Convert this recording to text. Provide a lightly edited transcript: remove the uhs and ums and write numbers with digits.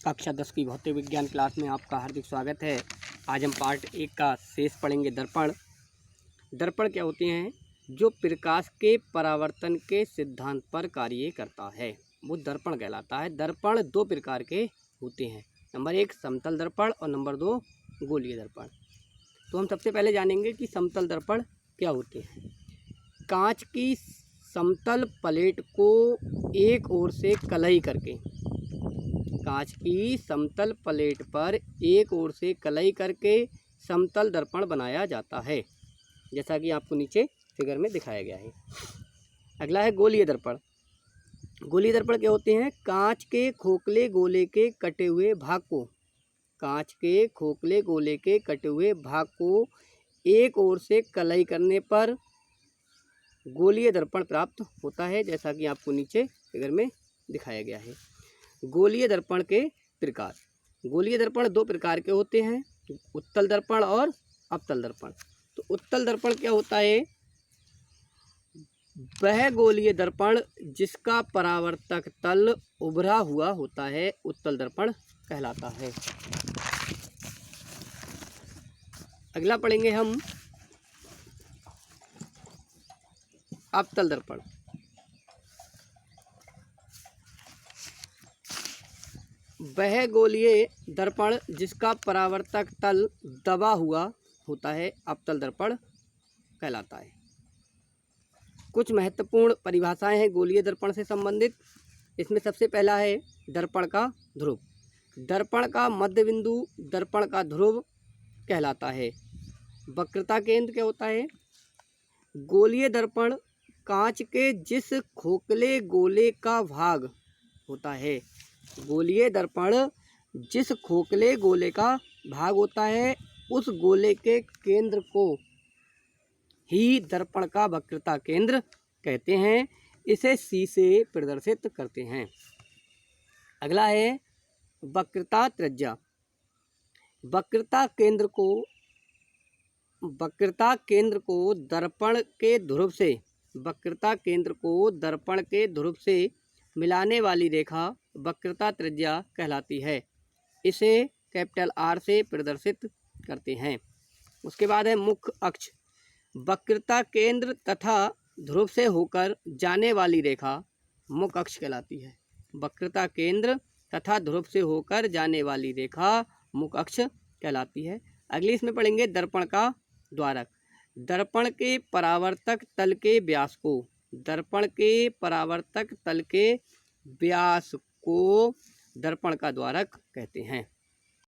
कक्षा 10 की भौतिक विज्ञान क्लास में आपका हार्दिक स्वागत है। आज हम पार्ट 1 का शेष पढ़ेंगे। दर्पण। दर्पण क्या होते हैं? जो प्रकाश के परावर्तन के सिद्धांत पर कार्य करता है वो दर्पण कहलाता है। दर्पण दो प्रकार के होते हैं, नंबर 1 समतल दर्पण और नंबर 2 गोलीय दर्पण। तो हम सबसे पहले जानेंगे कि समतल दर्पण क्या होते हैं। कांच की समतल प्लेट को एक ओर से कलई करके, कांच की समतल प्लेट पर एक ओर से कलई करके समतल दर्पण बनाया जाता है, जैसा कि आपको नीचे फिगर में दिखाया गया है। अगला है गोलीय दर्पण। गोलीय दर्पण क्या होते हैं? कांच के खोखले गोले के कटे हुए भाग को, कांच के खोखले गोले के कटे हुए भाग को एक ओर से कलई करने पर गोलीय दर्पण प्राप्त होता है, जैसा कि आपको नीचे फिगर में दिखाया गया है। गोलीय दर्पण के प्रकार। गोलीय दर्पण दो प्रकार के होते हैं, उत्तल दर्पण और अवतल दर्पण। तो उत्तल दर्पण क्या होता है? वह गोलीय दर्पण जिसका परावर्तक तल उभरा हुआ होता है उत्तल दर्पण कहलाता है। अगला पढ़ेंगे हम अवतल दर्पण। वह गोलीय दर्पण जिसका परावर्तक तल दबा हुआ होता है अवतल दर्पण कहलाता है। कुछ महत्वपूर्ण परिभाषाएं हैं गोलीय दर्पण से संबंधित। इसमें सबसे पहला है दर्पण का ध्रुव। दर्पण का मध्य बिंदु दर्पण का ध्रुव कहलाता है। वक्रता केंद्र क्या होता है? गोलीय दर्पण कांच के जिस खोखले गोले का भाग होता है, गोलीय दर्पण जिस खोखले गोले का भाग होता है उस गोले के केंद्र को ही दर्पण का वक्रता केंद्र कहते हैं। इसे C से प्रदर्शित करते हैं। अगला है वक्रता त्रिज्या। वक्रता केंद्र को दर्पण के ध्रुव से, वक्रता केंद्र को दर्पण के ध्रुव से मिलाने वाली रेखा वक्रता त्रिज्या कहलाती है। इसे कैपिटल R से प्रदर्शित करते हैं। उसके बाद है मुख्य अक्ष। वक्रता केंद्र तथा ध्रुव से होकर जाने वाली रेखा मुख्य अक्ष कहलाती है। वक्रता केंद्र तथा ध्रुव से होकर जाने वाली रेखा मुख्य अक्ष कहलाती है। अगली इसमें पढ़ेंगे दर्पण का द्वारक। दर्पण के परावर्तक तल के व्यास को, दर्पण के परावर्तक तल के व्यास को दर्पण का द्वारक कहते हैं।